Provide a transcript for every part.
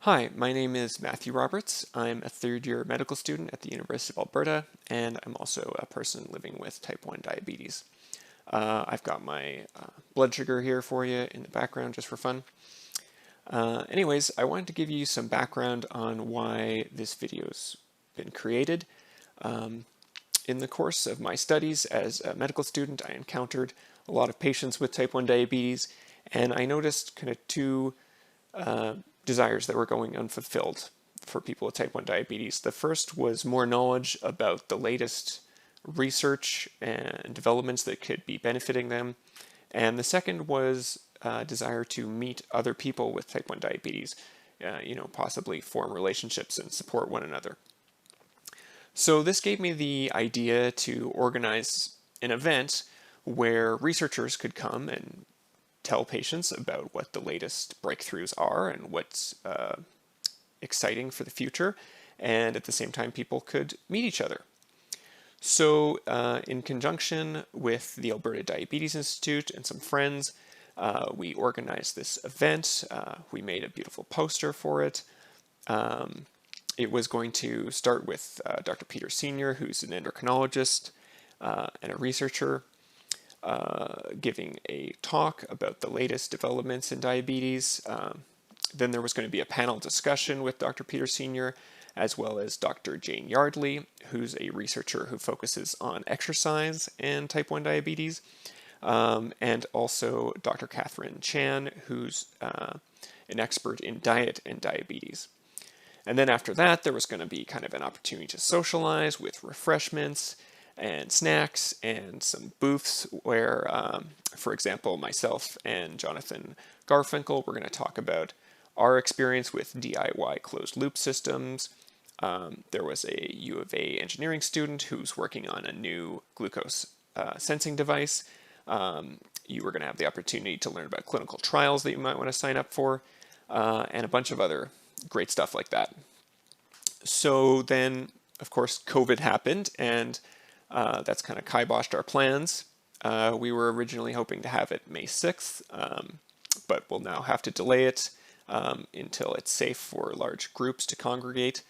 Hi, my name is Matthew Roberts. I'm a third-year medical student at the University of Alberta, and I'm also a person living with type 1 diabetes. I've got my blood sugar here for you in the background just for fun. Anyways, I wanted to give you some background on why this video's been created. In the course of my studies as a medical student, I encountered a lot of patients with type 1 diabetes, and I noticed kind of two desires that were going unfulfilled for people with type 1 diabetes. The first was more knowledge about the latest research and developments that could be benefiting them. And the second was a desire to meet other people with type 1 diabetes, possibly form relationships and support one another. So this gave me the idea to organize an event where researchers could come and tell patients about what the latest breakthroughs are and what's exciting for the future, and at the same time people could meet each other. So in conjunction with the Alberta Diabetes Institute and some friends, we organized this event. We made a beautiful poster for it. It was going to start with Dr. Peter Sr., who's an endocrinologist and a researcher, giving a talk about the latest developments in diabetes. Then there was going to be a panel discussion with Dr. Peter Sr., as well as Dr. Jane Yardley, who's a researcher who focuses on exercise and type 1 diabetes, and also Dr. Catherine Chan, who's an expert in diet and diabetes. And then after that, there was going to be kind of an opportunity to socialize with refreshments and snacks and some booths where, for example, myself and Jonathan Garfinkel were going to talk about our experience with DIY closed loop systems. There was a U of A engineering student who's working on a new glucose sensing device. You were going to have the opportunity to learn about clinical trials that you might want to sign up for, and a bunch of other great stuff like that. So then, of course, COVID happened, and that's kind of kiboshed our plans. We were originally hoping to have it May 6th, but we'll now have to delay it until it's safe for large groups to congregate.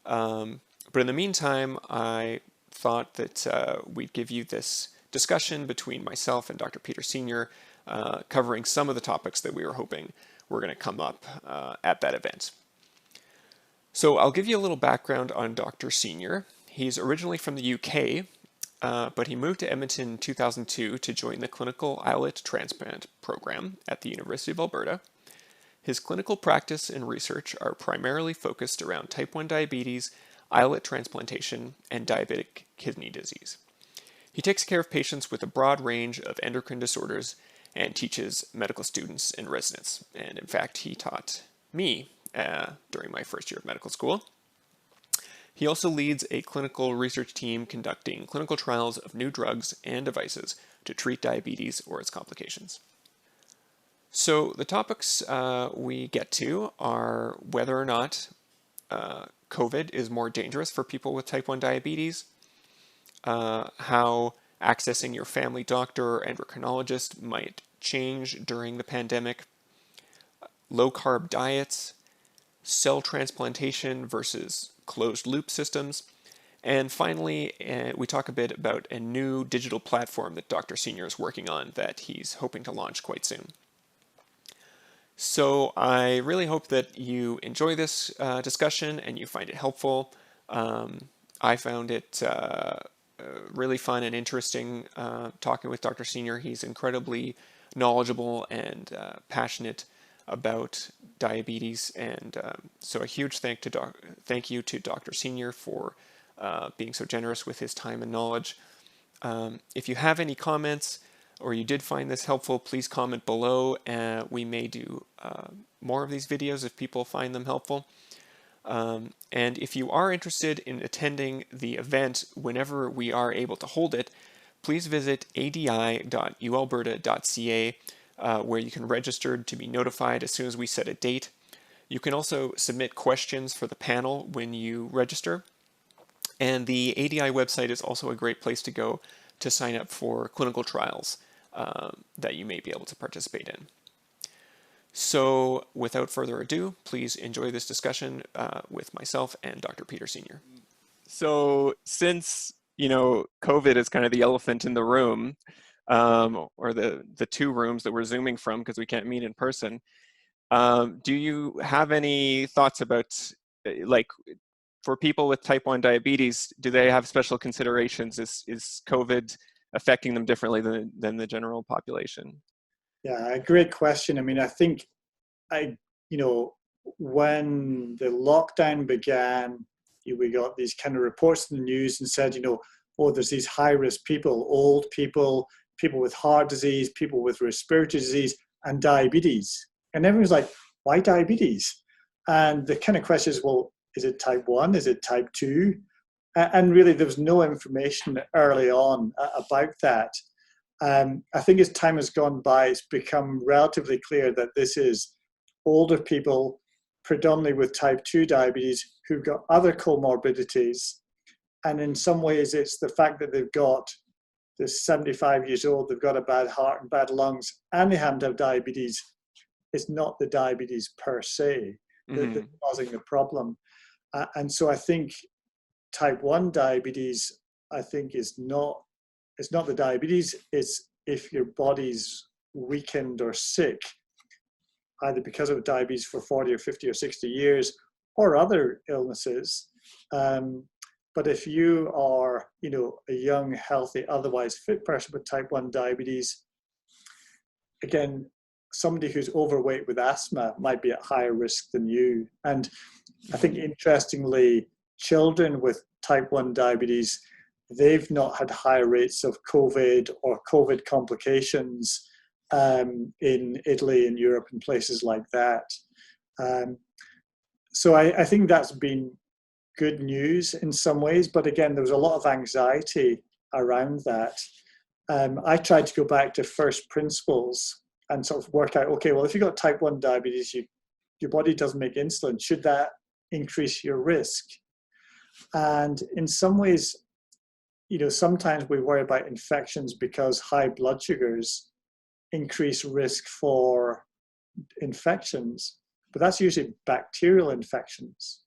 But in the meantime, I thought that we'd give you this discussion between myself and Dr. Peter Sr., covering some of the topics that we were hoping were going to come up at that event. So I'll give you a little background on Dr. Sr. He's originally from the UK, but he moved to Edmonton in 2002 to join the clinical islet transplant program at the University of Alberta. His clinical practice and research are primarily focused around type 1 diabetes, islet transplantation, and diabetic kidney disease. He takes care of patients with a broad range of endocrine disorders and teaches medical students and residents. And in fact, he taught me during my first year of medical school. He also leads a clinical research team conducting clinical trials of new drugs and devices to treat diabetes or its complications. So the topics we get to are whether or not COVID is more dangerous for people with type 1 diabetes, how accessing your family doctor or endocrinologist might change during the pandemic, low-carb diets, cell transplantation versus closed-loop systems, and finally, we talk a bit about a new digital platform that Dr. Sr. is working on that he's hoping to launch quite soon. So I really hope that you enjoy this discussion and you find it helpful. I found it really fun and interesting talking with Dr. Sr. He's incredibly knowledgeable and passionate about diabetes, and so a huge thank you to Dr. Sr. for being so generous with his time and knowledge. If you have any comments or you did find this helpful, please comment below. We may do more of these videos if people find them helpful. And if you are interested in attending the event whenever we are able to hold it, please visit adi.ualberta.ca where you can register to be notified as soon as we set a date. You can also submit questions for the panel when you register. And the ADI website is also a great place to go to sign up for clinical trials that you may be able to participate in. So without further ado, please enjoy this discussion with myself and Dr. Peter Sr. So since, COVID is kind of the elephant in the room, or the two rooms that we're Zooming from because we can't meet in person, do you have any thoughts about, like, for people with type 1 diabetes, do they have special considerations? Is COVID affecting them differently than the general population? Yeah, a great question. I mean, I think I, you know, when the lockdown began, we got these kind of reports in the news and said, oh, there's these high-risk people, old people, people with heart disease, people with respiratory disease, and diabetes. And everyone's like, why diabetes? And the kind of question is, well, is it type 1? Is it type 2? And really, there was no information early on about that. I think as time has gone by, it's become relatively clear that this is older people, predominantly with type 2 diabetes, who've got other comorbidities. And in some ways, it's the fact that they're 75 years old, they've got a bad heart and bad lungs, and they happen to have diabetes. It's not the diabetes per se that's causing the problem. And so I think type 1 diabetes, I think, it's not the diabetes, it's if your body's weakened or sick, either because of diabetes for 40 or 50 or 60 years or other illnesses. But if you are, a young, healthy, otherwise fit person with type 1 diabetes, again, somebody who's overweight with asthma might be at higher risk than you. And I think, interestingly, children with type 1 diabetes, they've not had higher rates of COVID or COVID complications in Italy and Europe and places like that. So I think that's been good news in some ways, but again, there was a lot of anxiety around that. I tried to go back to first principles and sort of work out, okay, well, if you've got type 1 diabetes, your body doesn't make insulin. Should that increase your risk? And in some ways, sometimes we worry about infections because high blood sugars increase risk for infections, but that's usually bacterial infections,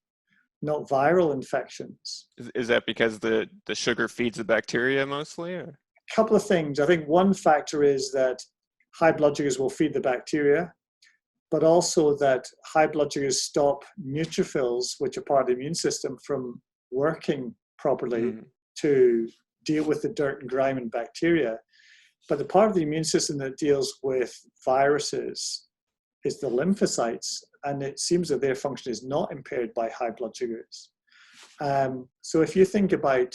not viral infections. Is that because the sugar feeds the bacteria mostly? Or? A couple of things. I think one factor is that high blood sugars will feed the bacteria, but also that high blood sugars stop neutrophils, which are part of the immune system, from working properly to deal with the dirt and grime and bacteria. But the part of the immune system that deals with viruses is the lymphocytes, and it seems that their function is not impaired by high blood sugars. So if you think about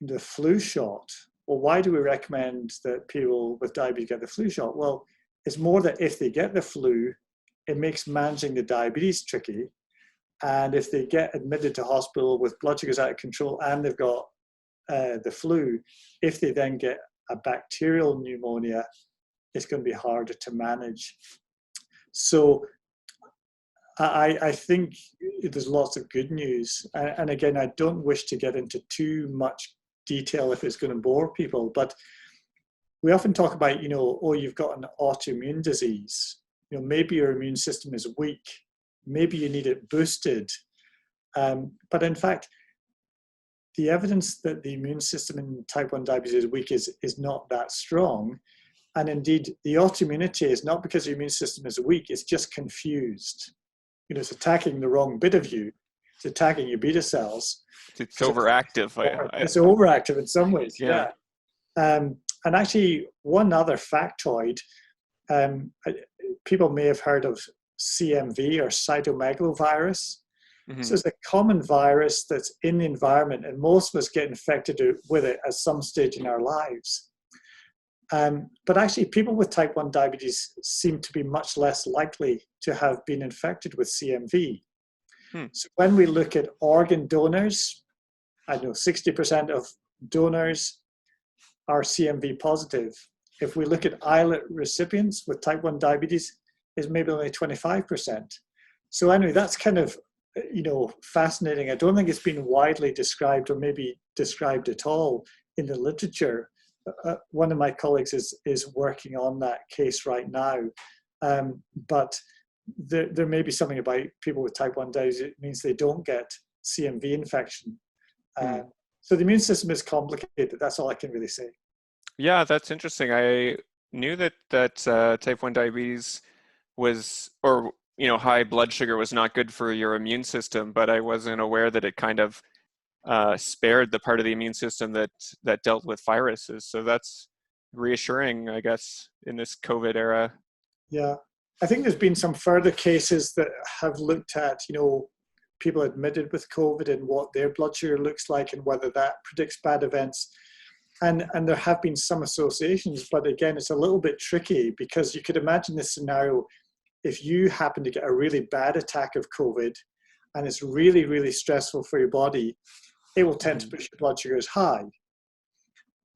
the flu shot, well, why do we recommend that people with diabetes get the flu shot? Well, it's more that if they get the flu, it makes managing the diabetes tricky. And if they get admitted to hospital with blood sugars out of control and they've got the flu, if they then get a bacterial pneumonia, it's going to be harder to manage. So I think there's lots of good news. And again, I don't wish to get into too much detail if it's going to bore people, but we often talk about, oh, you've got an autoimmune disease. Maybe your immune system is weak. Maybe you need it boosted. But in fact, the evidence that the immune system in type 1 diabetes is weak is not that strong. And indeed, the autoimmunity is not because your immune system is weak, it's just confused. It's attacking the wrong bit of you. It's attacking your beta cells. It's overactive. It's overactive in some ways, yeah. And actually, one other factoid, people may have heard of CMV or cytomegalovirus. So it's a common virus that's in the environment, and most of us get infected with it at some stage in our lives. But actually, people with type 1 diabetes seem to be much less likely to have been infected with CMV. So when we look at organ donors, I know 60% of donors are CMV positive. If we look at islet recipients with type 1 diabetes, it's maybe only 25%. So anyway, that's kind of, fascinating. I don't think it's been widely described or maybe described at all in the literature. One of my colleagues is working on that case right now. But there may be something about people with type 1 diabetes. It means they don't get CMV infection. Hmm. So the immune system is complicated. That's all I can really say. Yeah, that's interesting. I knew that type 1 diabetes was, or high blood sugar was not good for your immune system, but I wasn't aware that it kind of spared the part of the immune system that dealt with viruses. So that's reassuring, I guess, in this COVID era. Yeah. I think there's been some further cases that have looked at, people admitted with COVID and what their blood sugar looks like and whether that predicts bad events. And there have been some associations, but again, it's a little bit tricky because you could imagine this scenario if you happen to get a really bad attack of COVID and it's really, really stressful for your body, it will tend to push your blood sugars high.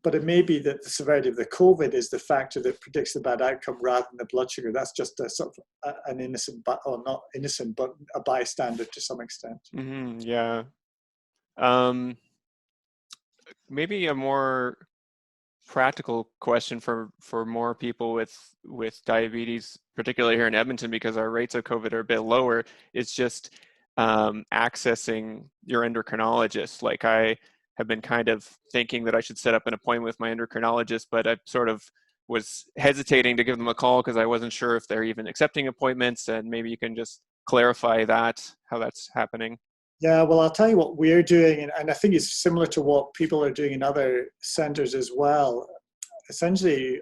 But it may be that the severity of the COVID is the factor that predicts the bad outcome rather than the blood sugar. That's just a sort of an innocent, or not innocent, but a bystander to some extent. Mm-hmm, yeah. Maybe a more practical question for more people with diabetes, particularly here in Edmonton, because our rates of COVID are a bit lower. It's just accessing your endocrinologist. Like I have been kind of thinking that I should set up an appointment with my endocrinologist, but I sort of was hesitating to give them a call because I wasn't sure if they're even accepting appointments, and maybe you can just clarify that, how that's happening. Yeah, well, I'll tell you what we're doing, and I think it's similar to what people are doing in other centers as well. Essentially,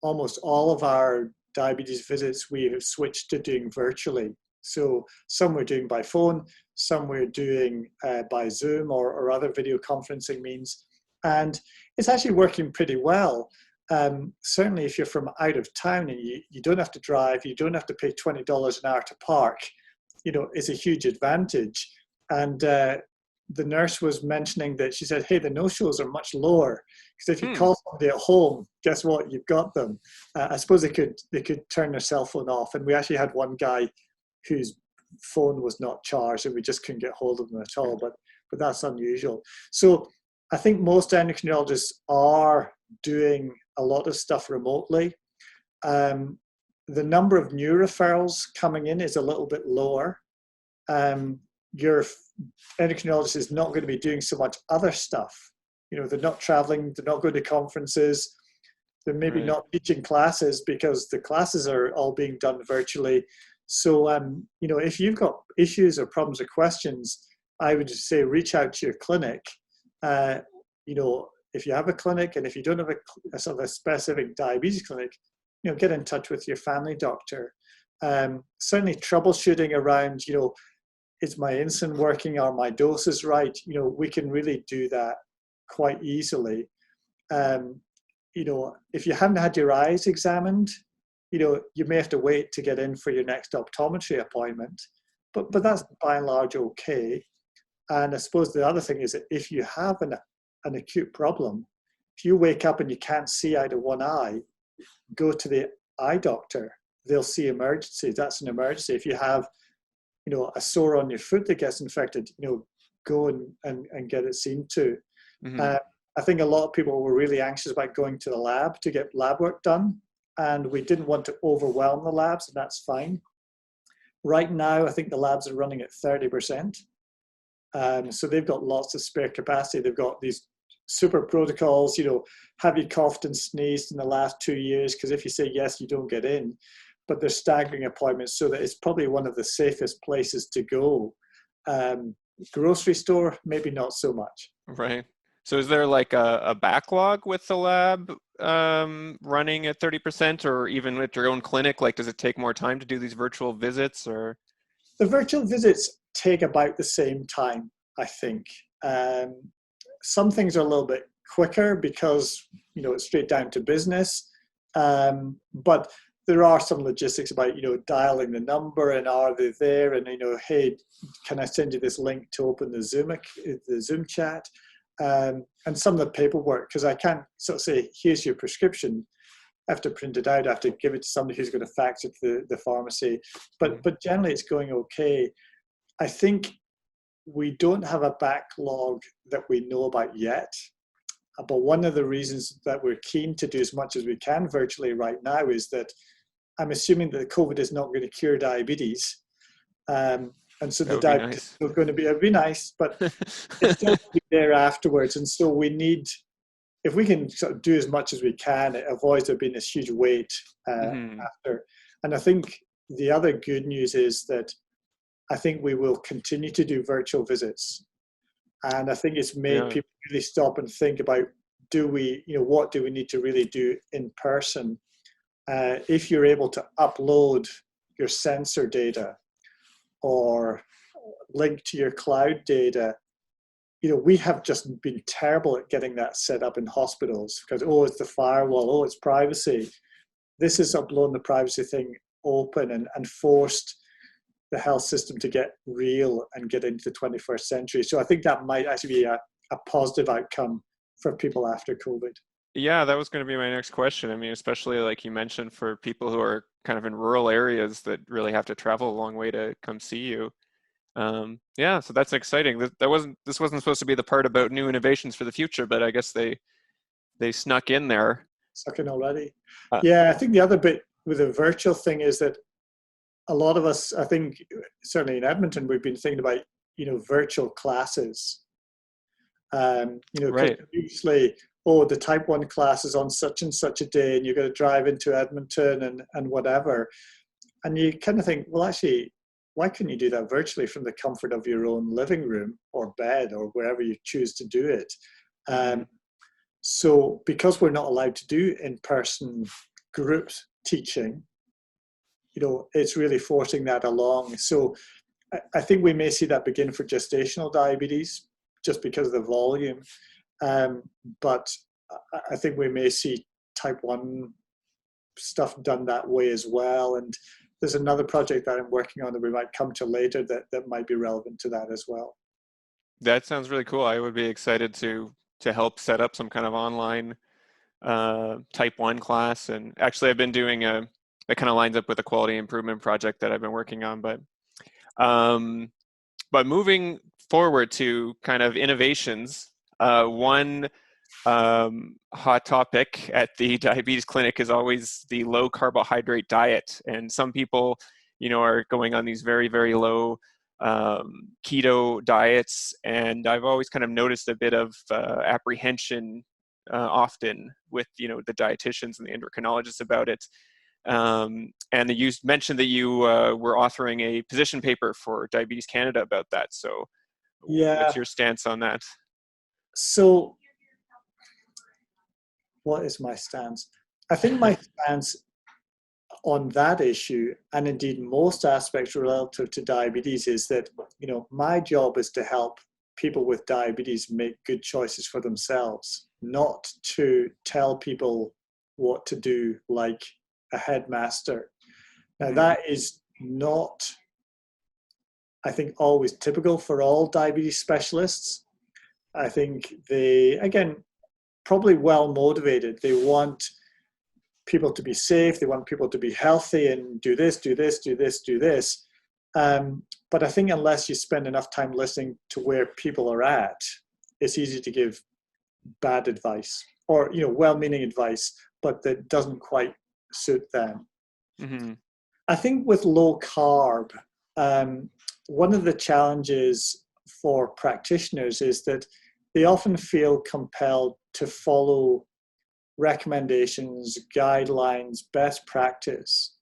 almost all of our diabetes visits we have switched to doing virtually. So some we're doing by phone, some we're doing by Zoom or other video conferencing means. And it's actually working pretty well. Certainly if you're from out of town and you don't have to drive, you don't have to pay $20 an hour to park, it's a huge advantage. And the nurse was mentioning that she said, hey, the no-shows are much lower because if you call somebody at home, guess what? You've got them. I suppose they could turn their cell phone off. And we actually had one guy whose phone was not charged and we just couldn't get hold of them at all. But that's unusual. So I think most endocrinologists are doing a lot of stuff remotely. The number of new referrals coming in is a little bit lower. Your endocrinologist is not going to be doing so much other stuff. They're not traveling, they're not going to conferences, they're maybe not teaching classes because the classes are all being done virtually. So, if you've got issues or problems or questions, I would just say reach out to your clinic. If you have a clinic and if you don't have a sort of a specific diabetes clinic, get in touch with your family doctor. Certainly troubleshooting around, is my insulin working? Are my doses right? We can really do that quite easily. If you haven't had your eyes examined, you may have to wait to get in for your next optometry appointment, but that's by and large okay. And I suppose the other thing is that if you have an acute problem, if you wake up and you can't see out of one eye, go to the eye doctor. They'll see emergency. That's an emergency. If you have a sore on your foot that gets infected, go and get it seen to. Mm-hmm. I think a lot of people were really anxious about going to the lab to get lab work done, and we didn't want to overwhelm the labs, and that's fine. Right now, I think the labs are running at 30%. So they've got lots of spare capacity. They've got these super protocols, have you coughed and sneezed in the last 2 years? Because if you say yes, you don't get in. But they're staggering appointments so that it's probably one of the safest places to go. Grocery store, maybe not so much. Right. So is there like a backlog with the lab running at 30%, or even with your own clinic? Like, does it take more time to do these virtual visits, or? The virtual visits take about the same time, I think. Some things are a little bit quicker because, it's straight down to business. But there are some logistics about, dialing the number and are they there? And, hey, can I send you this link to open the Zoom chat? And some of the paperwork, because I can't sort of say, here's your prescription. I have to print it out. I have to give it to somebody who's going to fax it to the pharmacy. But generally it's going okay. I think we don't have a backlog that we know about yet. But one of the reasons that we're keen to do as much as we can virtually right now is that I'm assuming that the COVID is not going to cure diabetes. And so That the would be diabetes is nice. still going to be, it'd be nice, but it's still going to be there afterwards. And so we need, if we can sort of do as much as we can, it avoids there being this huge wait Hmm. after. And I think the other good news is that I think we will continue to do virtual visits. And I think it's made Yeah. people really stop and think about, what do we need to really do in person? If you're able to upload your sensor data or link to your cloud data, we have just been terrible at getting that set up in hospitals because, it's the firewall, it's privacy. This is uploading the privacy thing open and forced the health system to get real and get into the 21st century. So I think that might actually be a positive outcome for people after COVID. Yeah, that was going to be my next question. I mean, especially like you mentioned, for people who are kind of in rural areas that really have to travel a long way to come see you. Yeah, so that's exciting. This wasn't supposed to be the part about new innovations for the future, but I guess they snuck in there. Sucking already. Uh, Yeah, I think the other bit with the virtual thing is that a lot of us, I think, certainly in Edmonton, we've been thinking about, virtual classes. Because right. usually, the type 1 class is on such and such a day, and you're going to drive into Edmonton and whatever. And you kind of think, well, actually, why couldn't you do that virtually from the comfort of your own living room or bed or wherever you choose to do it? Hmm. So because we're not allowed to do in-person group teaching, it's really forcing that along. So I think we may see that begin for gestational diabetes just because of the volume. But I think we may see type 1 stuff done that way as well. And there's another project that I'm working on that we might come to later that might be relevant to that as well. That sounds really cool. I would be excited to help set up some kind of online type 1 class. And actually, I've been doing that kind of lines up with a quality improvement project that I've been working on. Um, but moving forward to kind of innovations, one hot topic at the diabetes clinic is always the low carbohydrate diet. And some people, are going on these very, very low keto diets. And I've always kind of noticed a bit of apprehension often with, the dietitians and the endocrinologists about it. And you mentioned that you were authoring a position paper for Diabetes Canada about that. So what's Yeah. your stance on that? So what is my stance? I think my stance on that issue, and indeed most aspects relative to diabetes, is that, my job is to help people with diabetes make good choices for themselves, not to tell people what to do like a headmaster. Now, that is not, I think, always typical for all diabetes specialists. I think they, again, probably well motivated. They want people to be safe. They want people to be healthy and do this, do this, do this, do this. But I think unless you spend enough time listening to where people are at, it's easy to give bad advice or, well-meaning advice, but that doesn't quite suit them. Mm-hmm. I think with low carb, one of the challenges for practitioners is that they often feel compelled to follow recommendations, guidelines, best practice.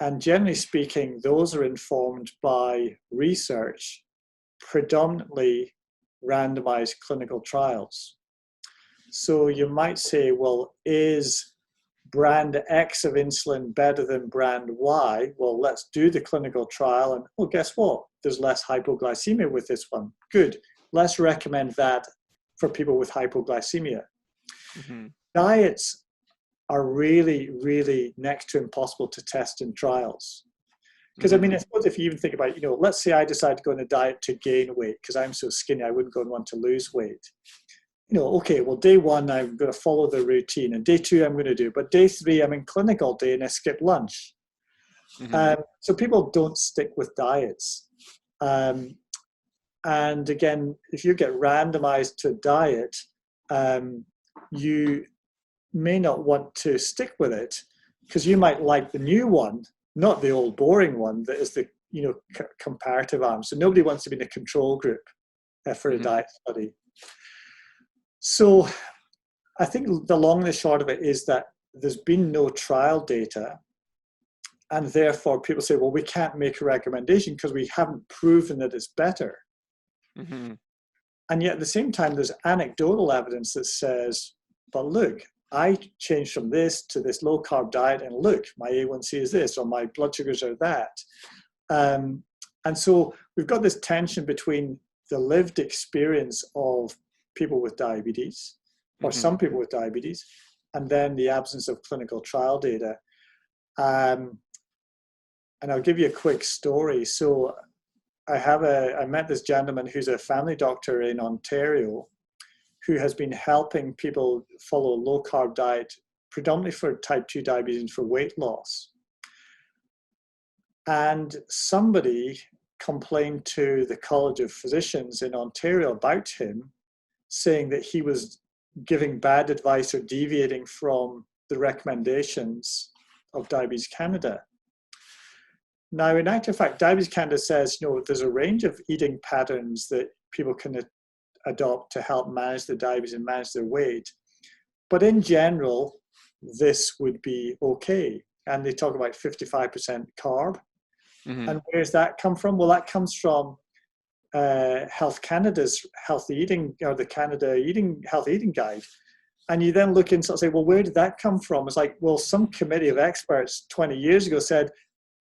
And generally speaking, those are informed by research, predominantly randomized clinical trials. So you might say, well, is brand X of insulin better than brand Y? Well, let's do the clinical trial. And guess what? There's less hypoglycemia with this one. Good. Let's recommend that for people with hypoglycemia. Mm-hmm. Diets are really, really next to impossible to test in trials. Because I mean, I suppose if you even think about, let's say I decide to go on a diet to gain weight because I'm so skinny, I wouldn't go and want to lose weight. Okay, well, day 1, I'm going to follow the routine, and day 2, I'm going to do, but day 3, I'm in clinic all day and I skip lunch. So people don't stick with diets. And again, if you get randomized to a diet, you may not want to stick with it because you might like the new one, not the old boring one that is the comparative arm. So nobody wants to be in a control group for a diet study. So I think the long and the short of it is that there's been no trial data, and therefore people say, well, we can't make a recommendation because we haven't proven that it's better. And yet at the same time, there's anecdotal evidence that says, but look, I changed from this to this low carb diet, and look, my A1C is this, or my blood sugars are that. And so we've got this tension between the lived experience of people with diabetes, or some people with diabetes, and then the absence of clinical trial data. And I'll give you a quick story. So I met this gentleman who's a family doctor in Ontario, who has been helping people follow a low carb diet, predominantly for type 2 diabetes and for weight loss. And somebody complained to the College of Physicians in Ontario about him, saying that he was giving bad advice or deviating from the recommendations of Diabetes Canada. Now, in actual fact, Diabetes Canada says, there's a range of eating patterns that people can adopt to help manage their diabetes and manage their weight. But in general, this would be okay. And they talk about 55% carb. And where does that come from? Well, that comes from Health Canada's healthy eating, or the Canada healthy eating guide. And you then look and sort of say, well, where did that come from? It's like, well, some committee of experts 20 years ago said,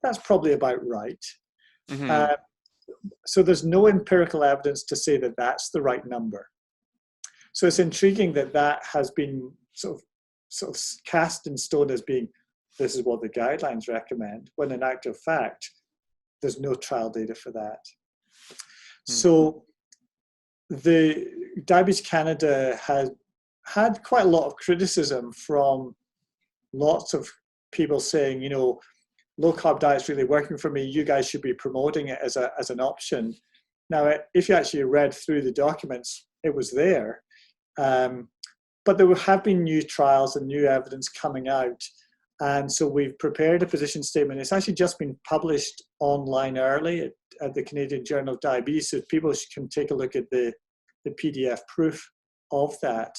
that's probably about right. So there's no empirical evidence to say that that's the right number. So it's intriguing that that has been sort of cast in stone as being, this is what the guidelines recommend, when in actual fact, there's no trial data for that. So the Diabetes Canada has had quite a lot of criticism from lots of people saying, low carb diet's really working for me. You guys should be promoting it as an option. Now, if you actually read through the documents, it was there. But there have been new trials and new evidence coming out. And so we've prepared a position statement. It's actually just been published online early at the Canadian Journal of Diabetes, so people can take a look at the PDF proof of that.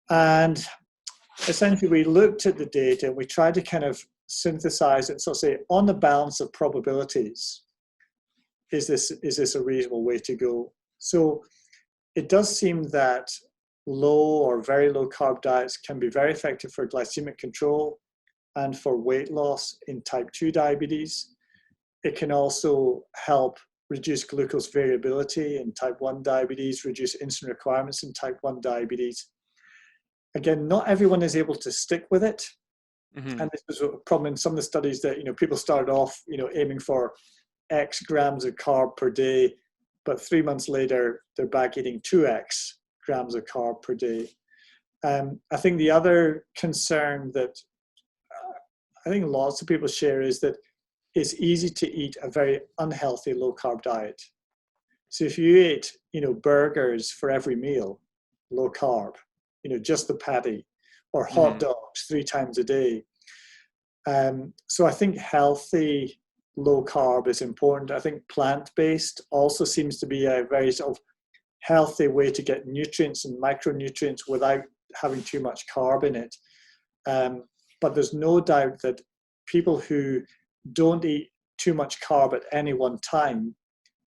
And essentially, we looked at the data and we tried to kind of synthesize it. So say, on the balance of probabilities, is this a reasonable way to go? So it does seem that low or very low carb diets can be very effective for glycemic control and for weight loss in type 2 diabetes. It can also help reduce glucose variability in type 1 diabetes, reduce insulin requirements in type 1 diabetes. Again, not everyone is able to stick with it. And this was a problem in some of the studies that, people started off, aiming for X grams of carb per day, but 3 months later, they're back eating 2X grams of carb per day. I think the other concern that I think lots of people share is that it's easy to eat a very unhealthy low carb diet. So if you ate, burgers for every meal, low carb, just the patty, or hot dogs 3 times a day. So I think healthy low carb is important. I think plant-based also seems to be a very sort of healthy way to get nutrients and micronutrients without having too much carb in it. But there's no doubt that people who don't eat too much carb at any one time,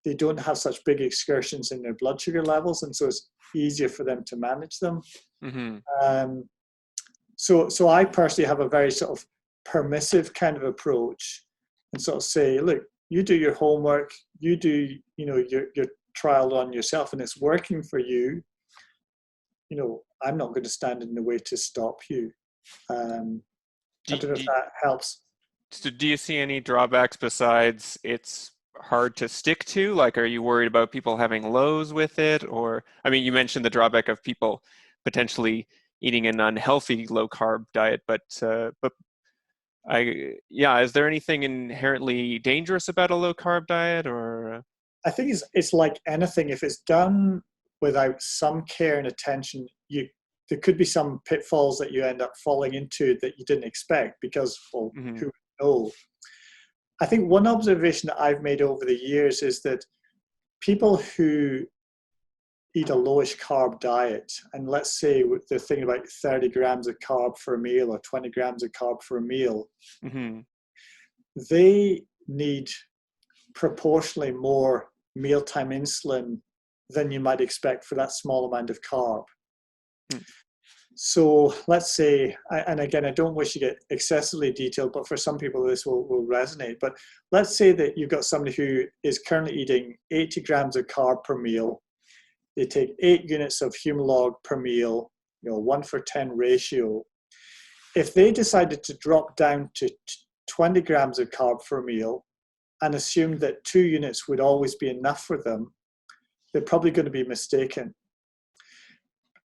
they don't have such big excursions in their blood sugar levels, and so it's easier for them to manage them. So I personally have a very sort of permissive kind of approach, and sort of say, look, you do your homework, you do your trial on yourself, and it's working for you. I'm not going to stand in the way to stop you. I don't know if that helps. So do you see any drawbacks besides it's hard to stick to? Like, are you worried about people having lows with it? Or, I mean, you mentioned the drawback of people potentially eating an unhealthy low carb diet, but is there anything inherently dangerous about a low carb diet, or? I think it's like anything. If it's done without some care and attention, you there could be some pitfalls that you end up falling into that you didn't expect because, well, Mm-hmm. who would know? I think one observation that I've made over the years is that people who eat a lowish carb diet, and let's say they're thinking about 30 grams of carb for a meal or 20 grams of carb for a meal, Mm-hmm. they need proportionally more mealtime insulin than you might expect for that small amount of carb. Mm. So let's say, and again, I don't wish to get excessively detailed, but for some people this will resonate. But let's say that you've got somebody who is currently eating 80 grams of carb per meal. They take 8 units of human log per meal, 1:10 ratio. If they decided to drop down to 20 grams of carb per meal and assumed that 2 units would always be enough for them, they're probably going to be mistaken.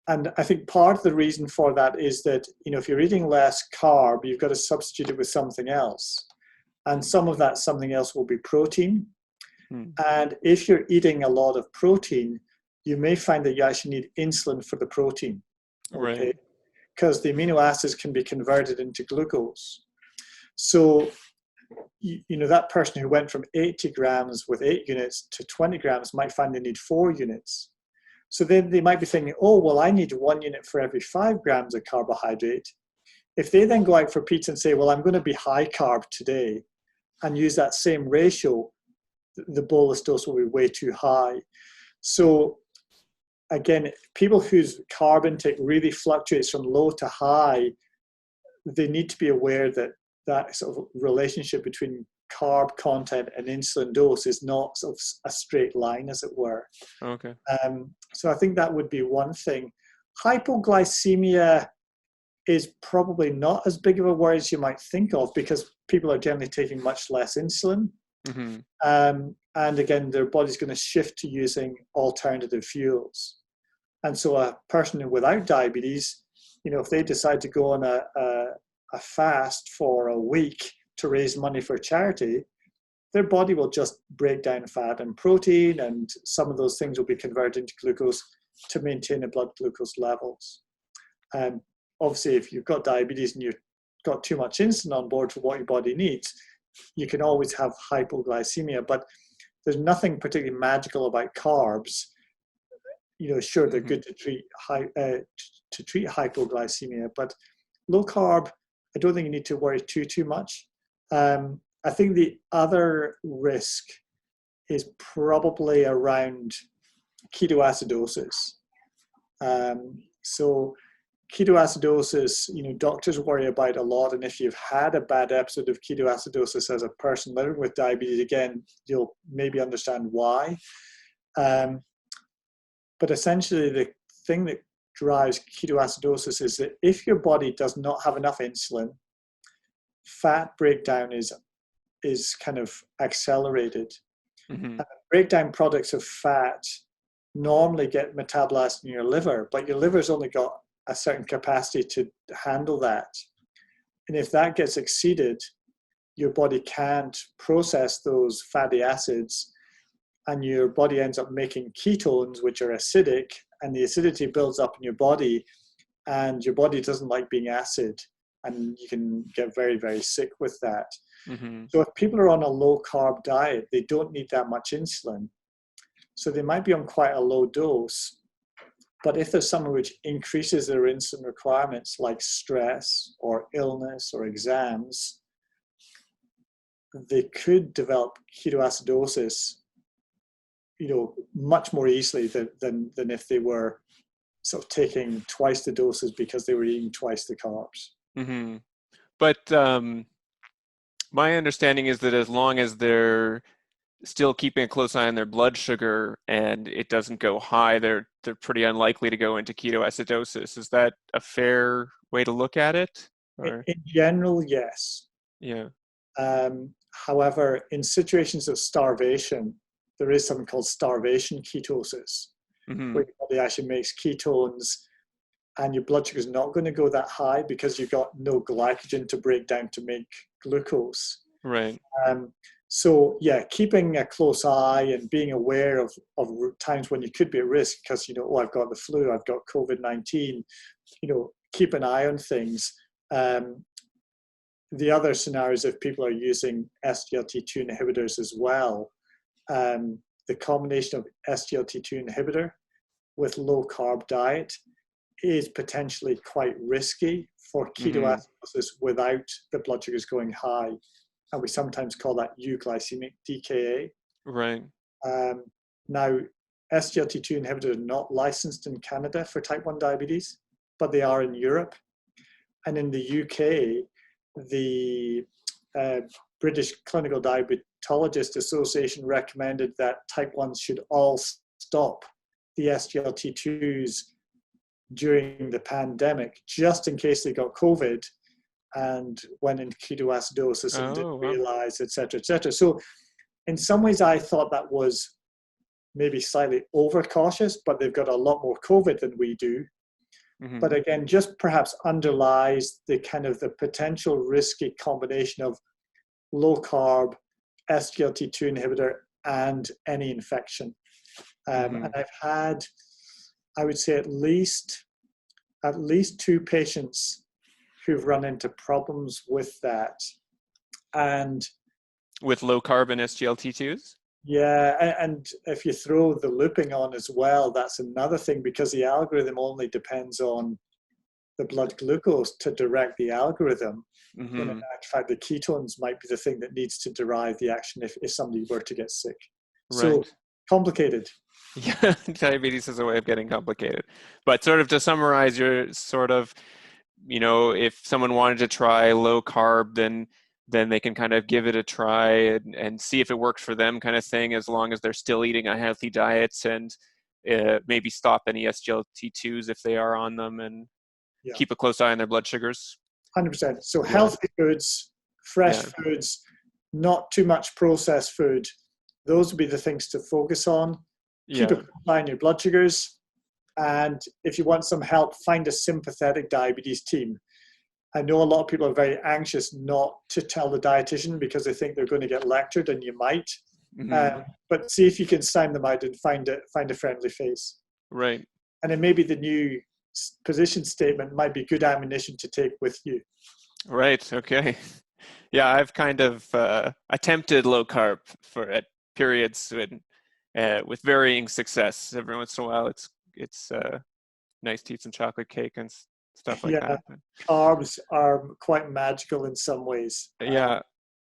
And I think part of the reason for that is that, if you're eating less carb, you've got to substitute it with something else. And some of that something else will be protein. Mm. And if you're eating a lot of protein, you may find that you actually need insulin for the protein. Okay? Right. Because the amino acids can be converted into glucose. So, that person who went from 80 grams with 8 units to 20 grams might find they need 4 units. So then they might be thinking, oh, well, I need 1 unit for every 5 grams of carbohydrate. If they then go out for pizza and say, well, I'm going to be high carb today and use that same ratio, the bolus dose will be way too high. So again, people whose carb intake really fluctuates from low to high, they need to be aware that that sort of relationship between carb content and insulin dose is not sort of a straight line, as it were. Okay. So I think that would be one thing. Hypoglycemia is probably not as big of a worry as you might think of because people are generally taking much less insulin. Mm-hmm. And again, their body's going to shift to using alternative fuels. And so a person without diabetes, if they decide to go on a fast for a week to raise money for charity, their body will just break down fat and protein, and some of those things will be converted into glucose to maintain the blood glucose levels. And obviously, if you've got diabetes and you've got too much insulin on board for what your body needs, you can always have hypoglycemia. But there's nothing particularly magical about carbs. Sure, they're good to treat hypoglycemia, but low carb, I don't think you need to worry too much. I think the other risk is probably around ketoacidosis. So ketoacidosis, doctors worry about a lot. And if you've had a bad episode of ketoacidosis as a person living with diabetes, again, you'll maybe understand why. But essentially, the thing that drives ketoacidosis is that if your body does not have enough insulin, fat breakdown is kind of accelerated. Mm-hmm. Breakdown products of fat normally get metabolized in your liver, but your liver's only got a certain capacity to handle that. And if that gets exceeded, your body can't process those fatty acids, and your body ends up making ketones, which are acidic, and the acidity builds up in your body, and your body doesn't like being acid, and you can get very, very sick with that. Mm-hmm. So if people are on a low carb diet, they don't need that much insulin. So they might be on quite a low dose. But if there's someone which increases their insulin requirements, like stress or illness or exams, they could develop ketoacidosis, much more easily than if they were sort of taking twice the doses because they were eating twice the carbs. Mm-hmm. But my understanding is that as long as they're still keeping a close eye on their blood sugar and it doesn't go high, they're pretty unlikely to go into ketoacidosis. Is that a fair way to look at it? Or? In general, yes. Yeah. However, in situations of starvation, there is something called starvation ketosis, Mm-hmm. where your body actually makes ketones and your blood sugar is not going to go that high because you've got no glycogen to break down to make glucose. Right. So yeah, keeping a close eye and being aware of times when you could be at risk because, oh, I've got the flu, I've got COVID-19, keep an eye on things. The other scenarios, if people are using SGLT2 inhibitors as well, the combination of SGLT2 inhibitor with low carb diet is potentially quite risky for ketoacidosis without the blood sugars going high. And we sometimes call that euglycemic DKA. Right. Now, SGLT2 inhibitors are not licensed in Canada for type 1 diabetes, but they are in Europe. And in the UK, the British Clinical Diabetologist Association recommended that type 1s should all stop the SGLT2s during the pandemic, just in case they got COVID and went into ketoacidosis and didn't realize, et cetera, et cetera. So in some ways, I thought that was maybe slightly overcautious, but they've got a lot more COVID than we do. But again, just perhaps underlies the kind of the potential risky combination of low carb, SGLT2 inhibitor, and any infection. And I've had, I would say, at least 2 patients who've run into problems with that. And with low carb and SGLT2s? Yeah, and if you throw the looping on as well, that's another thing, because the algorithm only depends on the blood glucose to direct the algorithm. When in fact, the ketones might be the thing that needs to derive the action if somebody were to get sick. Right. So complicated. Yeah, diabetes is a way of getting complicated. But sort of to summarize, you're sort of, if someone wanted to try low carb, then they can kind of give it a try and see if it works for them, kind of thing, as long as they're still eating a healthy diet, and maybe stop any SGLT2s if they are on them, and keep a close eye on their blood sugars. 100%. So healthy foods, fresh foods, not too much processed food. Those would be the things to focus on. Keep a close eye on your blood sugars. And if you want some help, find a sympathetic diabetes team. I know a lot of people are very anxious not to tell the dietitian because they think they're going to get lectured, and you might. But see if you can sign them out and find a friendly face. Right. And then maybe the new position statement might be good ammunition to take with you. Right. Okay. Yeah, I've kind of attempted low carb at periods with varying success. Every once in a while, it's nice to eat some chocolate cake and stuff like that. Carbs are quite magical in some ways. Yeah.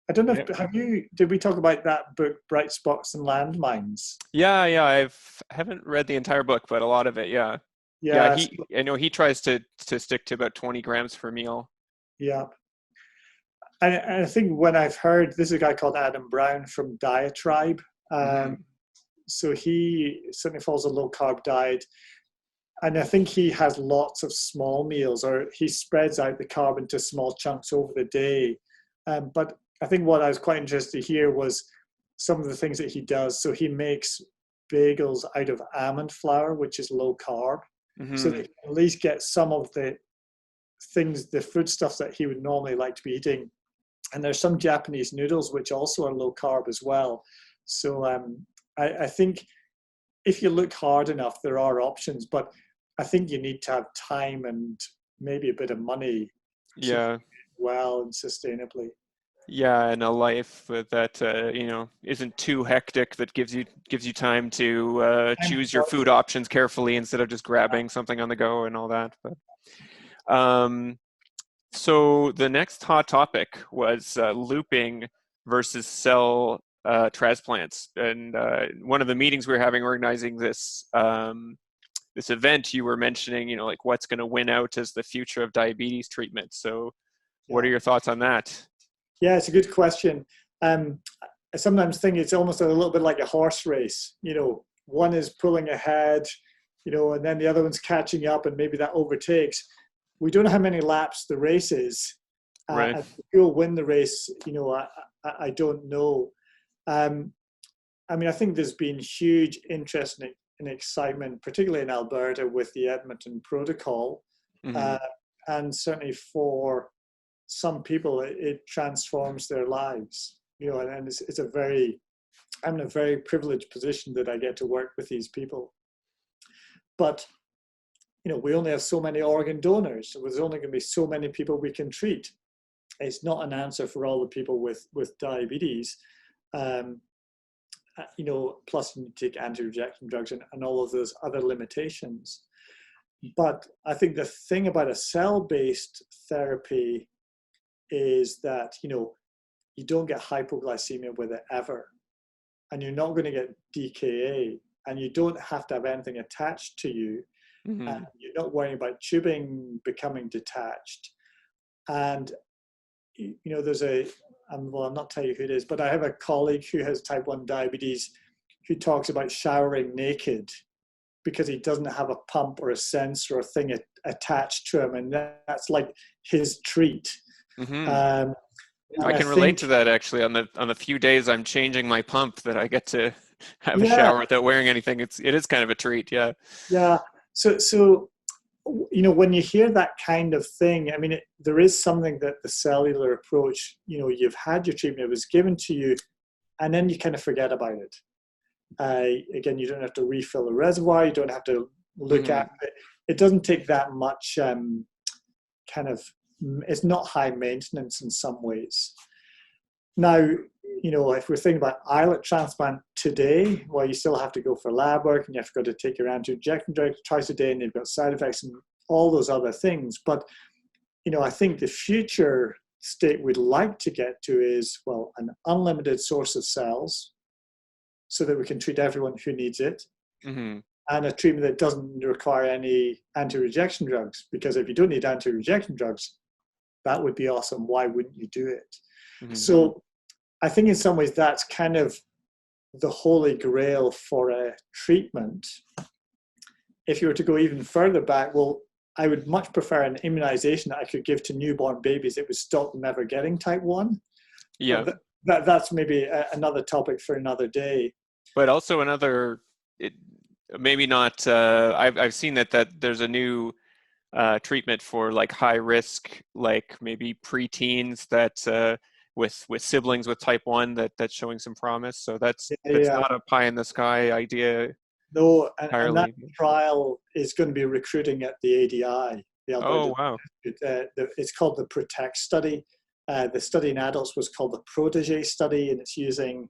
I don't know if did we talk about that book, Bright Spots and Landmines? Yeah, I haven't read the entire book, but a lot of it, I know he tries to stick to about 20 grams per meal. Yeah. And I think when I've heard, this is a guy called Adam Brown from Diatribe. So he certainly follows a low carb diet. And I think he has lots of small meals, or he spreads out the carb into small chunks over the day. But I think what I was quite interested to hear was some of the things that he does. So he makes bagels out of almond flour, which is low carb. So they can at least get some of the things, the foodstuffs that he would normally like to be eating. And there's some Japanese noodles, which also are low carb as well. So I think if you look hard enough, there are options, but I think you need to have time and maybe a bit of money to do it well and sustainably. Yeah, and a life that isn't too hectic, that gives you time to choose your food options carefully instead of just grabbing something on the go and all that. But so the next hot topic was looping versus cell transplants, and one of the meetings we were having organizing this this event, you were mentioning, like what's going to win out as the future of diabetes treatment. So what are your thoughts on that? Yeah, it's a good question. I sometimes think it's almost a little bit like a horse race. One is pulling ahead, and then the other one's catching up, and maybe that overtakes. We don't know how many laps the race is. Right. And who will win the race, I don't know. I think there's been huge interest and excitement, particularly in Alberta, with the Edmonton Protocol. And certainly for some people, it transforms their lives. and it's I'm in a very privileged position that I get to work with these people. But, we only have so many organ donors, so there's only going to be so many people we can treat. It's not an answer for all the people with diabetes. Plus you need to take anti-rejection drugs and all of those other limitations. But I think the thing about a cell-based therapy is that, you don't get hypoglycemia with it ever. And you're not going to get DKA. And you don't have to have anything attached to you. Mm-hmm. And you're not worrying about tubing becoming detached. And, there's I'm not telling you who it is, but I have a colleague who has type 1 diabetes who talks about showering naked because he doesn't have a pump or a sensor or thing attached to him. And that's like his treat. Mm-hmm. I can relate to that actually. On the few days I'm changing my pump that I get to have a shower without wearing anything, it is kind of a treat. Yeah. Yeah. So when you hear that kind of thing, I mean, there is something that the cellular approach, you've had your treatment, it was given to you, and then you kind of forget about it. Again, you don't have to refill the reservoir, you don't have to look at it. It doesn't take that much it's not high maintenance in some ways. Now, if we're thinking about islet transplant today, well, you still have to go for lab work and you have to take your anti-rejection drug twice a day and you've got side effects and all those other things. But, I think the future state we'd like to get to is, well, an unlimited source of cells so that we can treat everyone who needs it. Mm-hmm. And a treatment that doesn't require any anti-rejection drugs. Because if you don't need anti-rejection drugs, that would be awesome. Why wouldn't you do it? Mm-hmm. So I think in some ways that's kind of the holy grail for a treatment. If you were to go even further back, well, I would much prefer an immunization that I could give to newborn babies. It would stop them ever getting type 1. Yeah. That's maybe another topic for another day. But also maybe not, I've seen that there's a new treatment for like high risk, like maybe preteens that with siblings with type 1 that's showing some promise. So that's not a pie in the sky idea. No, and that trial is going to be recruiting at the ADI. Oh, wow. It's called the PROTECT study. The study in adults was called the Protégé study, and it's using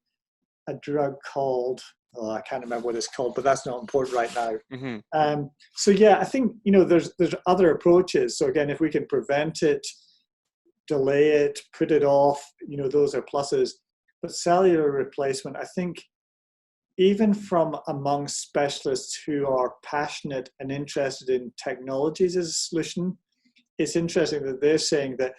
a drug called, I can't remember what it's called, but that's not important right now. Mm-hmm. So yeah, I think, there's other approaches. So again, if we can prevent it, delay it, put it off, those are pluses. But cellular replacement, I think, even from among specialists who are passionate and interested in technologies as a solution, it's interesting that they're saying that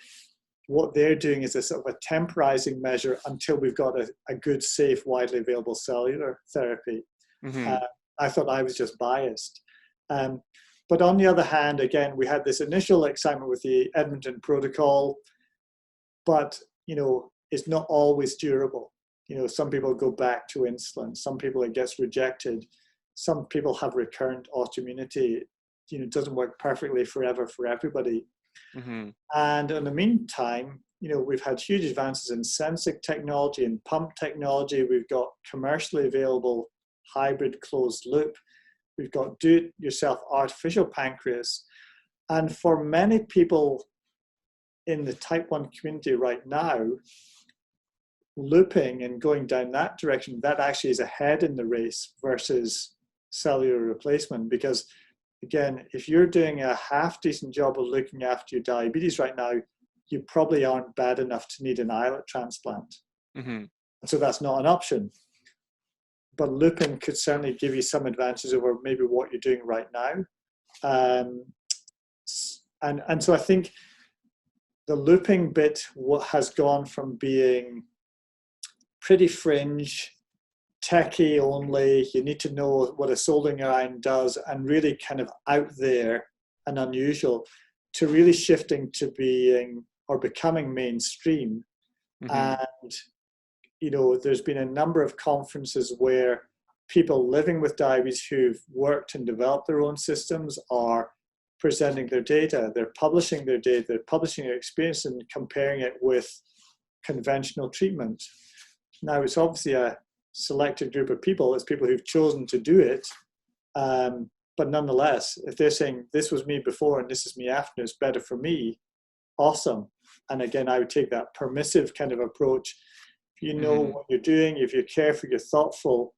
what they're doing is a sort of a temporizing measure until we've got a good, safe, widely available cellular therapy. Mm-hmm. I thought I was just biased. But on the other hand, again, we had this initial excitement with the Edmonton protocol, but, it's not always durable. Some people go back to insulin. Some people it gets rejected. Some people have recurrent autoimmunity. It doesn't work perfectly forever for everybody. Mm-hmm. And in the meantime, we've had huge advances in sensing technology and pump technology. We've got commercially available hybrid closed loop. We've got do-it-yourself artificial pancreas. And for many people in the type 1 community right now, looping and going down that direction, that actually is ahead in the race versus cellular replacement. Because again, if you're doing a half decent job of looking after your diabetes right now, you probably aren't bad enough to need an islet transplant. Mm-hmm. So that's not an option. But looping could certainly give you some advantages over maybe what you're doing right now. And so I think the looping bit has gone from being pretty fringe, techie only, you need to know what a soldering iron does, and really kind of out there and unusual, to really shifting to being or becoming mainstream. Mm-hmm. And there's been a number of conferences where people living with diabetes who've worked and developed their own systems are presenting their data, they're publishing their data, they're publishing their experience and comparing it with conventional treatment. Now, it's obviously a selected group of people. It's people who've chosen to do it. But nonetheless, if they're saying this was me before and this is me after, it's better for me, awesome. And again, I would take that permissive kind of approach. If you know Mm-hmm. what you're doing, if you're careful, you're thoughtful,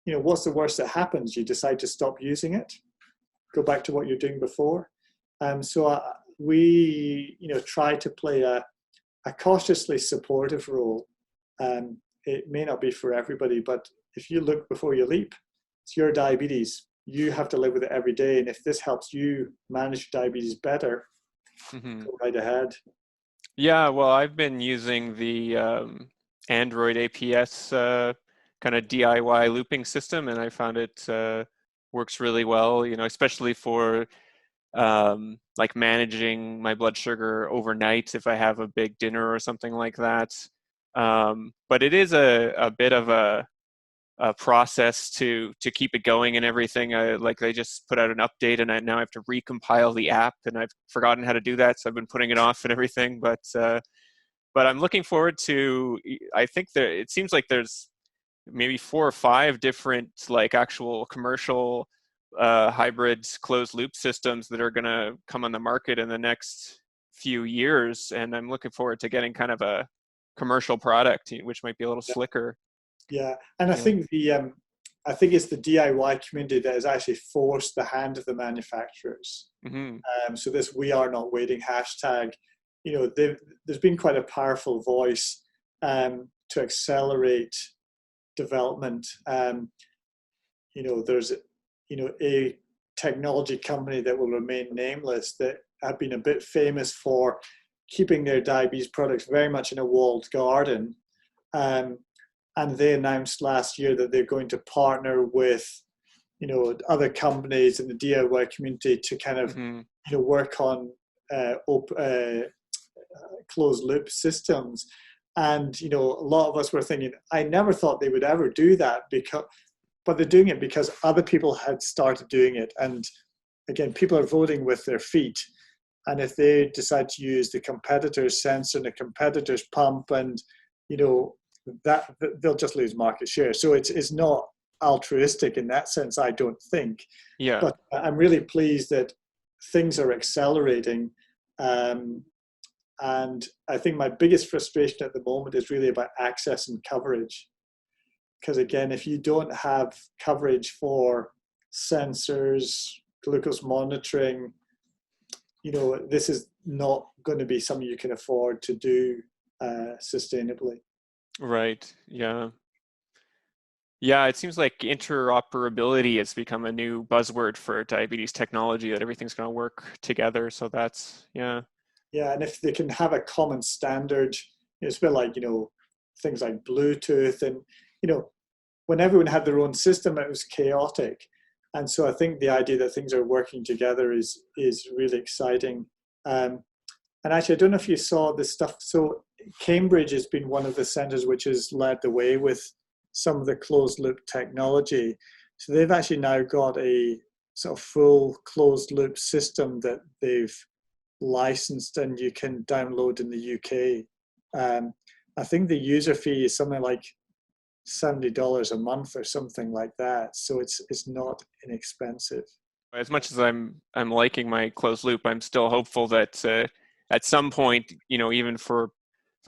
what's the worst that happens? You decide to stop using it, go back to what you're doing before. So we, try to play a cautiously supportive role. It may not be for everybody, but if you look before you leap, it's your diabetes. You have to live with it every day. And if this helps you manage your diabetes better, Mm-hmm. go right ahead. Yeah, well, I've been using the Android APS kind of DIY looping system, and I found it works really well, especially for like managing my blood sugar overnight if I have a big dinner or something like that. But it is a bit of a process to keep it going and everything. Like they just put out an update, and now I have to recompile the app, and I've forgotten how to do that, so I've been putting it off and everything. But I'm looking forward to. I think it seems like there's maybe 4 or 5 different like actual commercial hybrid closed loop systems that are going to come on the market in the next few years, and I'm looking forward to getting kind of a commercial product which might be a little Yeah, slicker. yeah. And Yeah. I think it's the DIY community that has actually forced the hand of the manufacturers. Hmm. So this "we are not waiting" hashtag, there's been quite a powerful voice to accelerate development. There's a technology company that will remain nameless that have been a bit famous for keeping their diabetes products very much in a walled garden. Um, and they announced last year that they're going to partner with other companies in the DIY community to kind of Hmm. work on closed loop systems. And a lot of us were thinking, I never thought they would ever do that, but they're doing it because other people had started doing it. And again, people are voting with their feet. And if they decide to use the competitor's sensor and the competitor's pump, and that they'll just lose market share. So it's not altruistic in that sense, I don't think. Yeah. But I'm really pleased that things are accelerating. And I think my biggest frustration at the moment is really about access and coverage. Because again, if you don't have coverage for sensors, glucose monitoring, this is not going to be something you can afford to do sustainably. Right. Yeah. Yeah, it seems like interoperability has become a new buzzword for diabetes technology, that everything's going to work together. So that's, yeah. Yeah, and if they can have a common standard, it's a bit like, things like Bluetooth. And, when everyone had their own system, it was chaotic. And so I think the idea that things are working together is really exciting. And actually, I don't know if you saw this stuff. So Cambridge has been one of the centers which has led the way with some of the closed loop technology. So they've actually now got a sort of full closed loop system that they've licensed and you can download in the UK. I think the user fee is something like $70 a month or something like that. So it's not inexpensive. As much as I'm liking my closed loop, I'm still hopeful that at some point, even for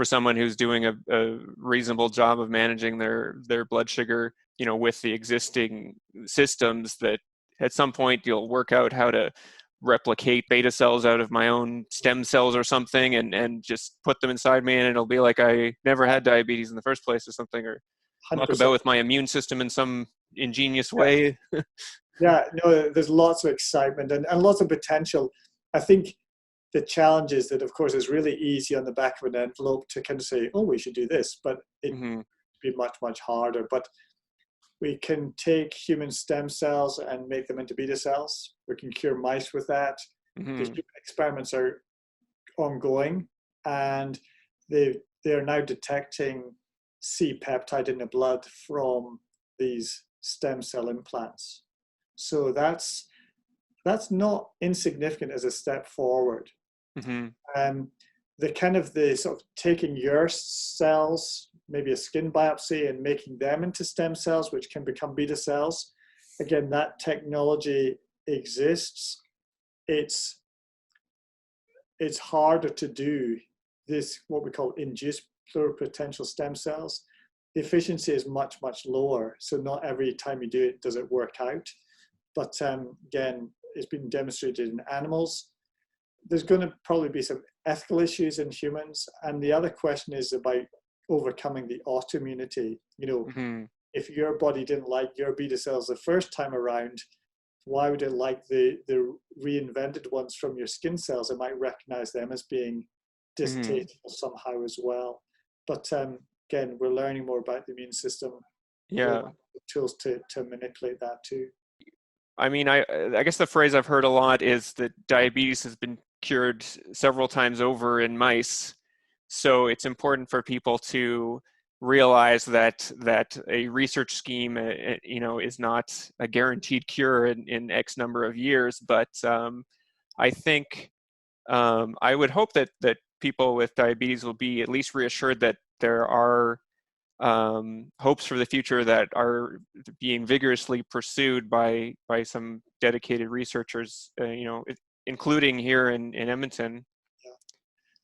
someone who's doing a reasonable job of managing their blood sugar, with the existing systems, that at some point you'll work out how to replicate beta cells out of my own stem cells or something, and just put them inside me, and it'll be like I never had diabetes in the first place or something, or muck about 100%. with my immune system in some ingenious Yeah. way. Yeah, no, there's lots of excitement and lots of potential. I think the challenge is that, of course, it's really easy on the back of an envelope to kind of say, oh, we should do this, but it'd Hmm. be much, much harder. But we can take human stem cells and make them into beta cells. We can cure mice with that. The Hmm. human experiments are ongoing, and they are now detecting C-peptide in the blood from these stem cell implants. So that's not insignificant as a step forward. Hmm. Um, the sort of taking your cells, maybe a skin biopsy and making them into stem cells, which can become beta cells. Again, that technology exists. It's harder to do this, what we call induced pluripotential stem cells. The efficiency is much, much lower. So not every time you do it, does it work out. But again, it's been demonstrated in animals. There's going to probably be some ethical issues in humans. And the other question is about overcoming the autoimmunity. If your body didn't like your beta cells the first time around, why would it like the reinvented ones from your skin cells? It might recognize them as being distasteful somehow as well. But again, we're learning more about the immune system. Yeah. Tools to manipulate that too. I mean, I guess the phrase I've heard a lot is that diabetes has been cured several times over in mice. So it's important for people to realize that a research scheme, is not a guaranteed cure in X number of years. But I think I would hope that people with diabetes will be at least reassured that there are hopes for the future that are being vigorously pursued by some dedicated researchers, including here in Edmonton. Yeah.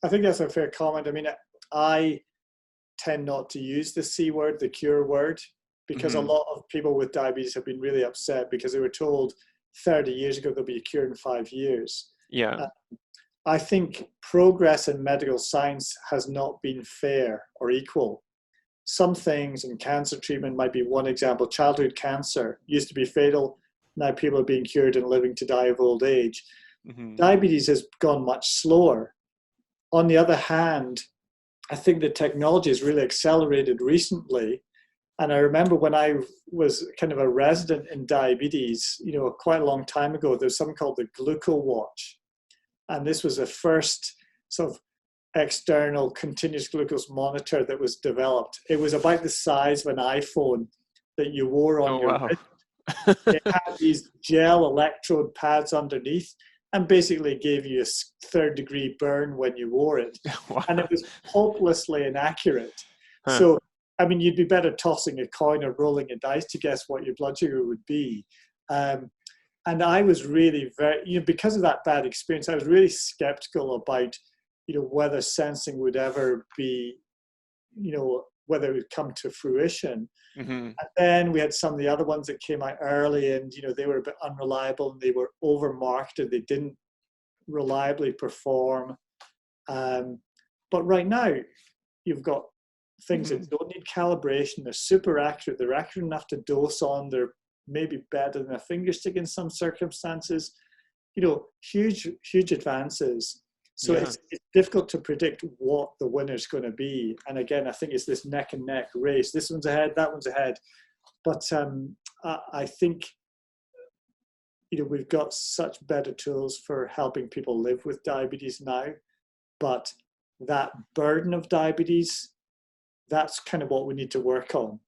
I think that's a fair comment. I mean, I tend not to use the C word, the cure word, because a lot of people with diabetes have been really upset because they were told 30 years ago there'll be a cure in 5 years. Yeah. I think progress in medical science has not been fair or equal. Some things in cancer treatment might be one example. Childhood cancer used to be fatal. Now people are being cured and living to die of old age. Diabetes has gone much slower. On the other hand, I think the technology has really accelerated recently. And I remember when I was kind of a resident in diabetes, quite a long time ago, there's something called the Gluco Watch. And this was the first sort of external continuous glucose monitor that was developed. It was about the size of an iPhone that you wore on your wrist. It had these gel electrode pads underneath and basically gave you a third-degree burn when you wore it. Wow. And it was hopelessly inaccurate. So, I mean, you'd be better tossing a coin or rolling a dice to guess what your blood sugar would be. And I was really because of that bad experience, I was really skeptical about whether sensing would ever be, whether it would come to fruition. And then we had some of the other ones that came out early and, they were a bit unreliable and they were over-marketed. They didn't reliably perform. But right now, you've got things that don't need calibration. They're super accurate. They're accurate enough to dose on. They're maybe better than a finger stick in some circumstances. Huge, huge advances. So it's difficult to predict what the winner's going to be. And again, I think it's this neck and neck race. This one's ahead, that one's ahead. But I think, we've got such better tools for helping people live with diabetes now. But that burden of diabetes, that's kind of what we need to work on.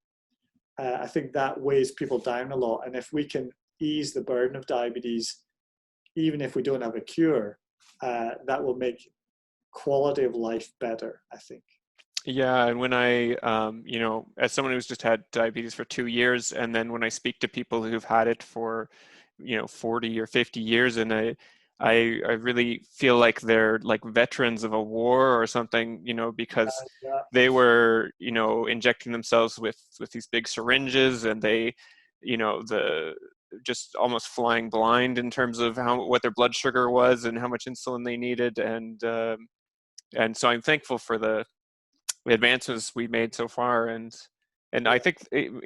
I think that weighs people down a lot. And if we can ease the burden of diabetes, even if we don't have a cure, that will make quality of life better, I think. Yeah, and when I, as someone who's just had diabetes for 2 years, and then when I speak to people who've had it for, 40 or 50 years, and I really feel like they're like veterans of a war or something, because they were, injecting themselves with these big syringes, and they, just almost flying blind in terms of what their blood sugar was and how much insulin they needed, and so I'm thankful for the advances we made so far, and I think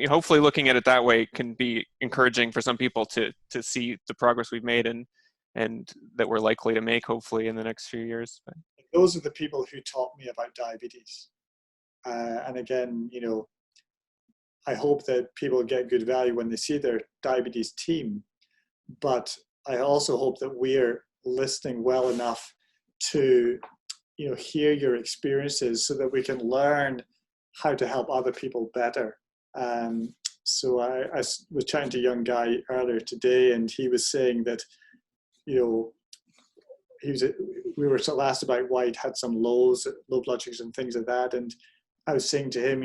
hopefully looking at it that way can be encouraging for some people to see the progress we've made and that we're likely to make hopefully in the next few years. Those are the people who taught me about diabetes, and again, I hope that people get good value when they see their diabetes team, but I also hope that we're listening well enough to hear your experiences so that we can learn how to help other people better. So I was chatting to a young guy earlier today, and he was saying that, we were sort of asked about why he'd had some low blood sugars and things like that. And I was saying to him,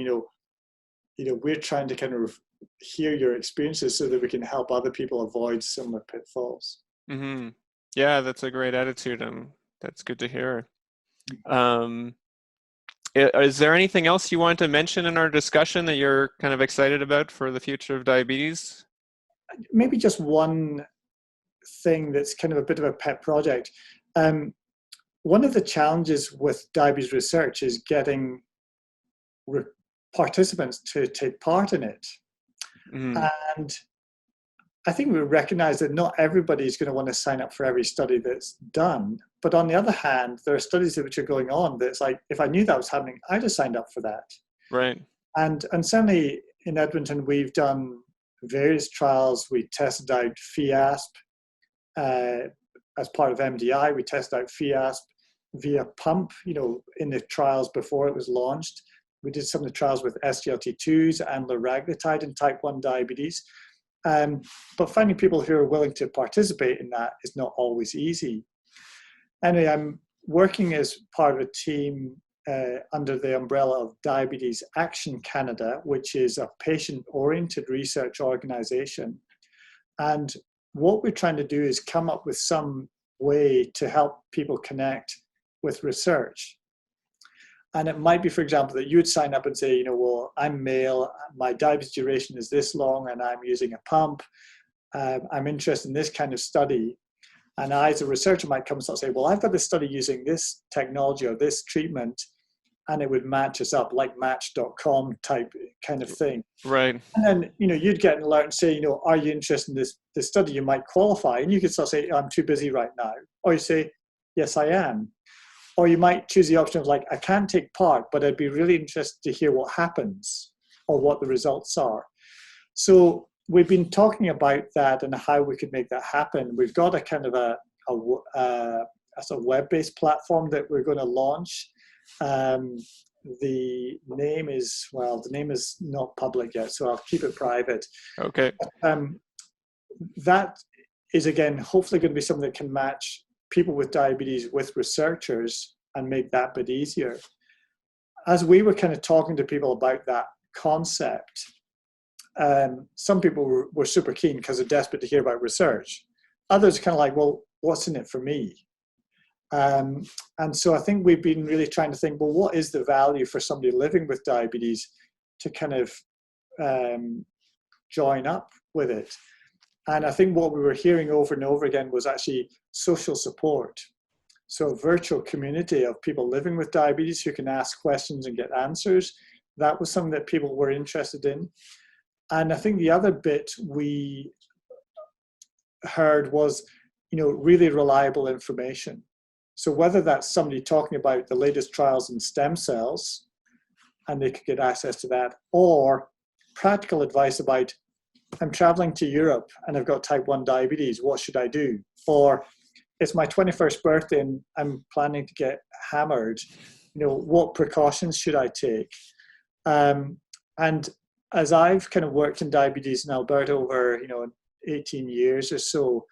we're trying to kind of hear your experiences so that we can help other people avoid similar pitfalls. Mm-hmm. Yeah, that's a great attitude. That's good to hear. Um, is there anything else you want to mention in our discussion that you're kind of excited about for the future of diabetes? Maybe just one thing that's kind of a bit of a pet project. One of the challenges with diabetes research is getting participants to take part in it. Mm-hmm. And I think we recognize that not everybody is going to want to sign up for every study that's done. But on the other hand, there are studies which are going on that's like, if I knew that was happening, I'd have signed up for that. Right. And certainly in Edmonton, we've done various trials. We tested out FIASP as part of MDI. We tested out FIASP via pump, in the trials before it was launched. We did some of the trials with SGLT2s and liraglutide in type 1 diabetes. But finding people who are willing to participate in that is not always easy. Anyway, I'm working as part of a team under the umbrella of Diabetes Action Canada, which is a patient-oriented research organization. And what we're trying to do is come up with some way to help people connect with research. And it might be, for example, that you would sign up and say, well, I'm male, my diabetes duration is this long, and I'm using a pump. I'm interested in this kind of study. And I, as a researcher, might come and say, well, I've got this study using this technology or this treatment, and it would match us up, like Match.com type kind of thing. Right. And then, you'd get an alert and say, are you interested in this study? You might qualify. And you could start say, I'm too busy right now. Or you say, yes, I am. Or you might choose the option of like, I can't take part, but I'd be really interested to hear what happens or what the results are. So we've been talking about that and how we could make that happen. We've got a kind of a sort of web-based platform that we're going to launch. The name is not public yet, so I'll keep it private. Okay. That is, again, hopefully going to be something that can match people with diabetes with researchers and make that bit easier. As we were kind of talking to people about that concept, some people were super keen because they're desperate to hear about research. Others are kind of like, well, what's in it for me? And so I think we've been really trying to think, well, what is the value for somebody living with diabetes to kind of join up with it? And I think what we were hearing over and over again was actually social support. So a virtual community of people living with diabetes who can ask questions and get answers. That was something that people were interested in. And I think the other bit we heard was, really reliable information. So whether that's somebody talking about the latest trials in stem cells, and they could get access to that, or practical advice about, I'm traveling to Europe and I've got type 1 diabetes, what should I do? Or it's my 21st birthday and I'm planning to get hammered, what precautions should I take? And as I've kind of worked in diabetes in Alberta over, 18 years or so,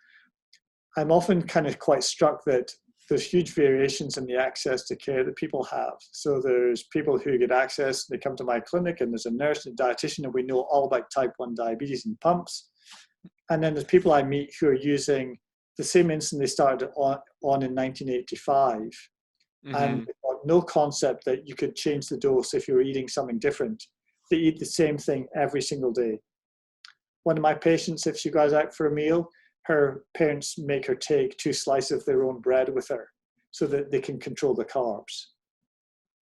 I'm often kind of quite struck that there's huge variations in the access to care that people have. So there's people who get access, they come to my clinic and there's a nurse and a dietitian and we know all about type 1 diabetes and pumps. And then there's people I meet who are using the same insulin they started on in 1985. Mm-hmm. And they've got no concept that you could change the dose if you were eating something different. They eat the same thing every single day. One of my patients, if she goes out for a meal, her parents make her take 2 slices of their own bread with her so that they can control the carbs.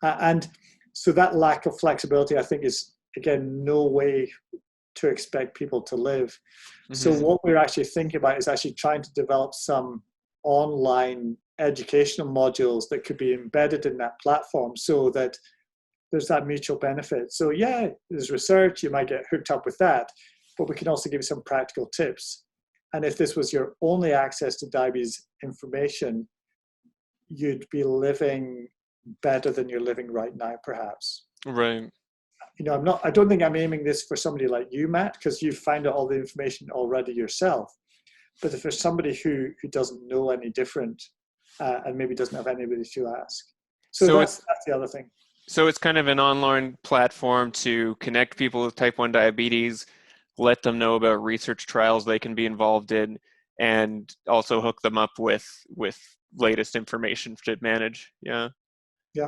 And so that lack of flexibility, I think, is, again, no way to expect people to live. Mm-hmm. So what we're actually thinking about is actually trying to develop some online educational modules that could be embedded in that platform so that there's that mutual benefit. So yeah, there's research, you might get hooked up with that, but we can also give you some practical tips. And if this was your only access to diabetes information, you'd be living better than you're living right now, perhaps. Right. I don't think I'm aiming this for somebody like you, Matt, because you've found out all the information already yourself. But if there's somebody who doesn't know any different and maybe doesn't have anybody to ask. So that's the other thing. So it's kind of an online platform to connect people with type 1 diabetes, let them know about research trials they can be involved in, and also hook them up with latest information to manage. Yeah. Yeah,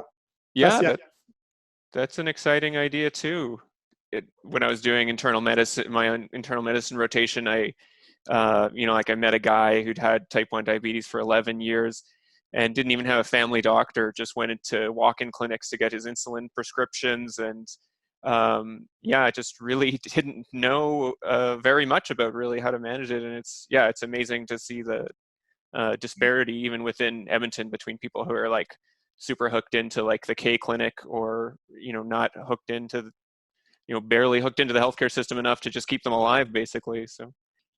that's Yeah, yeah, that's an exciting idea too. When I was doing internal medicine, my own internal medicine rotation, like I met a guy who'd had type 1 diabetes for 11 years and didn't even have a family doctor, just went into walk-in clinics to get his insulin prescriptions. And I just really didn't know very much about really how to manage it. And it's amazing to see the disparity even within Edmonton between people who are like super hooked into like the K clinic or, not hooked into, barely hooked into the healthcare system enough to just keep them alive basically. So.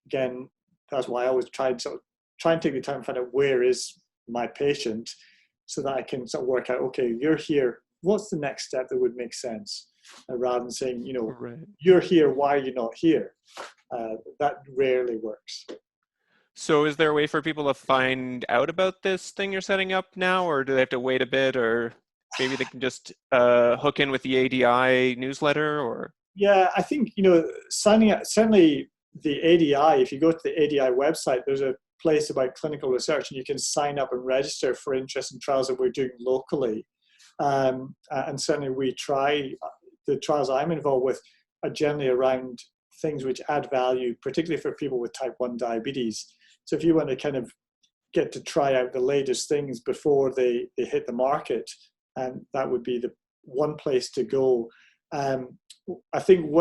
again, that's why I always try and take the time to find out where is my patient, so that I can sort of work out, okay, you're here, what's the next step that would make sense, rather than saying, Right. you're here, why are you not here? That rarely works. So is there a way for people to find out about this thing you're setting up now, or do they have to wait a bit, or maybe they can just hook in with the ADI newsletter, or? Yeah, I think, signing up, certainly the ADI, if you go to the ADI website, there's a place about clinical research, and you can sign up and register for interest in trials that we're doing locally. And certainly the trials I'm involved with are generally around things which add value, particularly for people with type 1 diabetes. So if you want to kind of get to try out the latest things before they hit the market, and that would be the one place to go. I think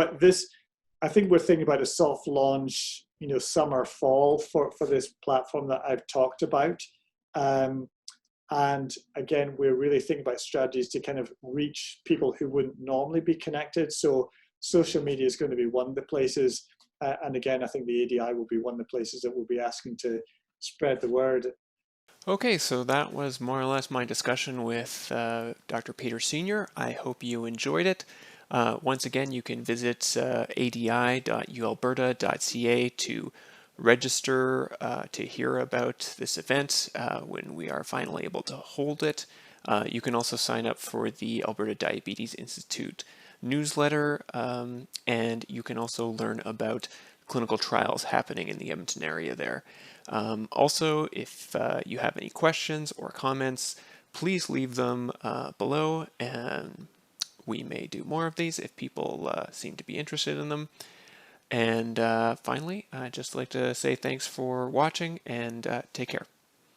I think we're thinking about a soft launch, summer, fall for this platform that I've talked about. And again, we're really thinking about strategies to kind of reach people who wouldn't normally be connected. So social media is going to be one of the places. And again, I think the ADI will be one of the places that we'll be asking to spread the word. Okay, so that was more or less my discussion with Dr. Peter Sr. I hope you enjoyed it. Once again, you can visit adi.ualberta.ca to register to hear about this event when we are finally able to hold it. You can also sign up for the Alberta Diabetes Institute newsletter, and you can also learn about clinical trials happening in the Edmonton area there. Also, if you have any questions or comments, please leave them below, and we may do more of these if people seem to be interested in them. And finally, I'd just like to say thanks for watching, and take care.